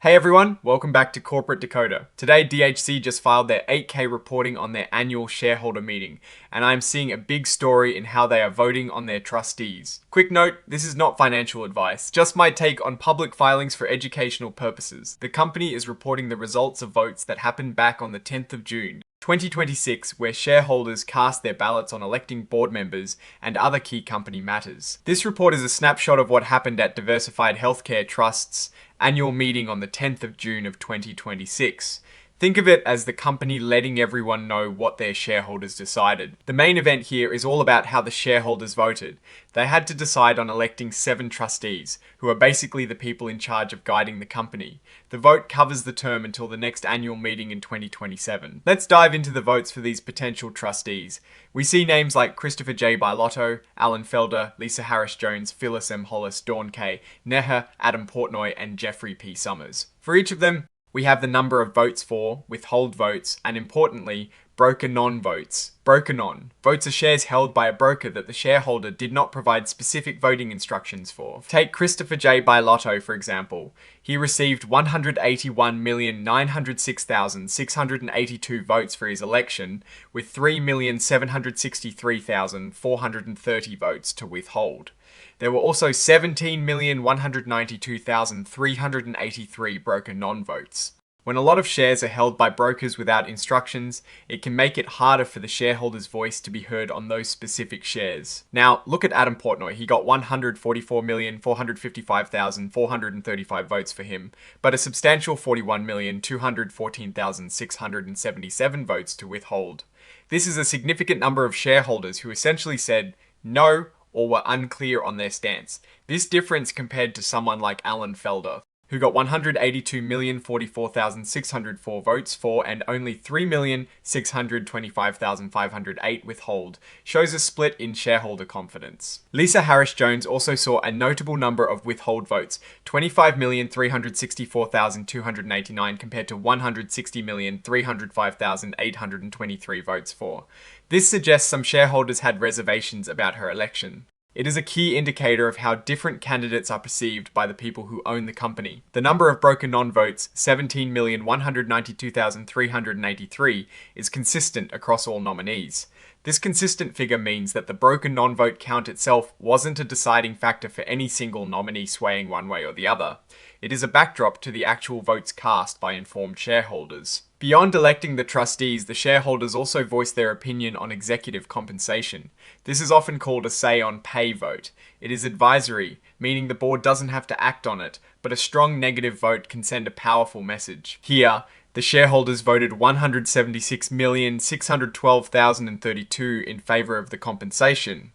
Hey everyone, welcome back to Corporate Decoder. Today, DHC just filed their 8K reporting on their annual shareholder meeting, and I'm seeing a big story in how they are voting on their trustees. Quick note, this is not financial advice, just my take on public filings for educational purposes. The company is reporting the results of votes that happened back on the 10th of June. 2026, where shareholders cast their ballots on electing board members and other key company matters. This report is a snapshot of what happened at Diversified Healthcare Trust's annual meeting on the 10th of June of 2026. Think of it as the company letting everyone know what their shareholders decided. The main event here is all about how the shareholders voted. They had to decide on electing 7 trustees, who are basically the people in charge of guiding the company. The vote covers the term until the next annual meeting in 2027. Let's dive into the votes for these potential trustees. We see names like Christopher J. Bilotto, Alan Felder, Lisa Harris Jones, Phyllis M. Hollis, Dawn K. Neha, Adam Portnoy, and Jeffrey P. Summers. For each of them, we have the number of votes for, withhold votes, and importantly, broker non-votes. Broker non. Votes are shares held by a broker that the shareholder did not provide specific voting instructions for. Take Christopher J. Bilotto, for example. He received 181,906,682 votes for his election, with 3,763,430 votes to withhold. There were also 17,192,383 broker non-votes. When a lot of shares are held by brokers without instructions, it can make it harder for the shareholder's voice to be heard on those specific shares. Now, look at Adam Portnoy. He got 144,455,435 votes for him, but a substantial 41,214,677 votes to withhold. This is a significant number of shareholders who essentially said no or were unclear on their stance. This difference compared to someone like Alan Felder, who got 182,044,604 votes for and only 3,625,508 withhold, shows a split in shareholder confidence. Lisa Harris Jones also saw a notable number of withhold votes, 25,364,289 compared to 160,305,823 votes for. This suggests some shareholders had reservations about her election. It is a key indicator of how different candidates are perceived by the people who own the company. The number of broker non-votes, 17,192,383, is consistent across all nominees. This consistent figure means that the broker non-vote count itself wasn't a deciding factor for any single nominee swaying one way or the other. It is a backdrop to the actual votes cast by informed shareholders. Beyond electing the trustees, the shareholders also voice their opinion on executive compensation. This is often called a say-on-pay vote. It is advisory, meaning the board doesn't have to act on it, but a strong negative vote can send a powerful message. Here, the shareholders voted 176,612,032 in favour of the compensation.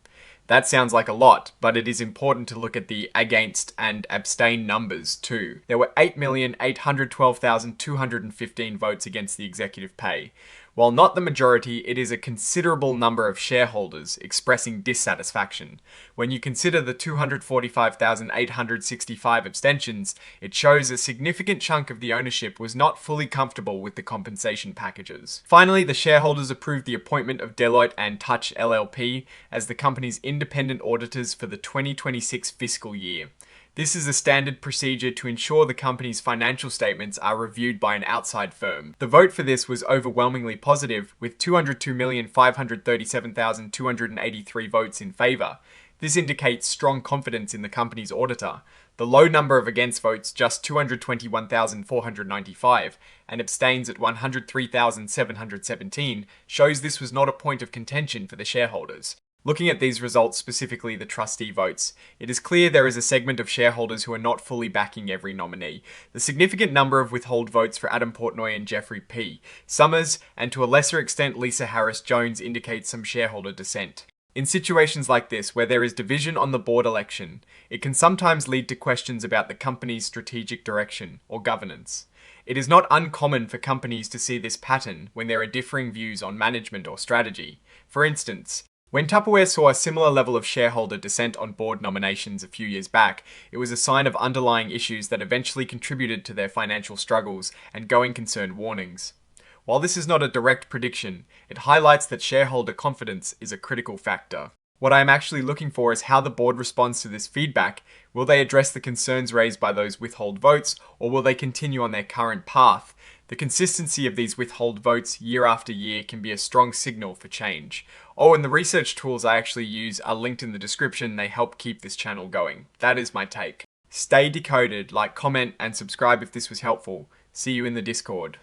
That sounds like a lot, but it is important to look at the against and abstain numbers too. There were 8,812,215 votes against the executive pay. While not the majority, it is a considerable number of shareholders expressing dissatisfaction. When you consider the 245,865 abstentions, it shows a significant chunk of the ownership was not fully comfortable with the compensation packages. Finally, the shareholders approved the appointment of Deloitte and Touch LLP as the company's independent auditors for the 2026 fiscal year. This is a standard procedure to ensure the company's financial statements are reviewed by an outside firm. The vote for this was overwhelmingly positive, with 202,537,283 votes in favour. This indicates strong confidence in the company's auditor. The low number of against votes, just 221,495, and abstains at 103,717, shows this was not a point of contention for the shareholders. Looking at these results, specifically the trustee votes, it is clear there is a segment of shareholders who are not fully backing every nominee. The significant number of withhold votes for Adam Portnoy and Jeffrey P. Summers, and to a lesser extent Lisa Harris Jones, indicates some shareholder dissent. In situations like this, where there is division on the board election, it can sometimes lead to questions about the company's strategic direction or governance. It is not uncommon for companies to see this pattern when there are differing views on management or strategy. For instance, when Tupperware saw a similar level of shareholder dissent on board nominations a few years back, it was a sign of underlying issues that eventually contributed to their financial struggles and going concern warnings. While this is not a direct prediction, it highlights that shareholder confidence is a critical factor. What I am actually looking for is how the board responds to this feedback. Will they address the concerns raised by those withhold votes, or will they continue on their current path? The consistency of these withhold votes year after year can be a strong signal for change. Oh, and the research tools I actually use are linked in the description. They help keep this channel going. That is my take. Stay decoded, like, comment, and subscribe if this was helpful. See you in the Discord.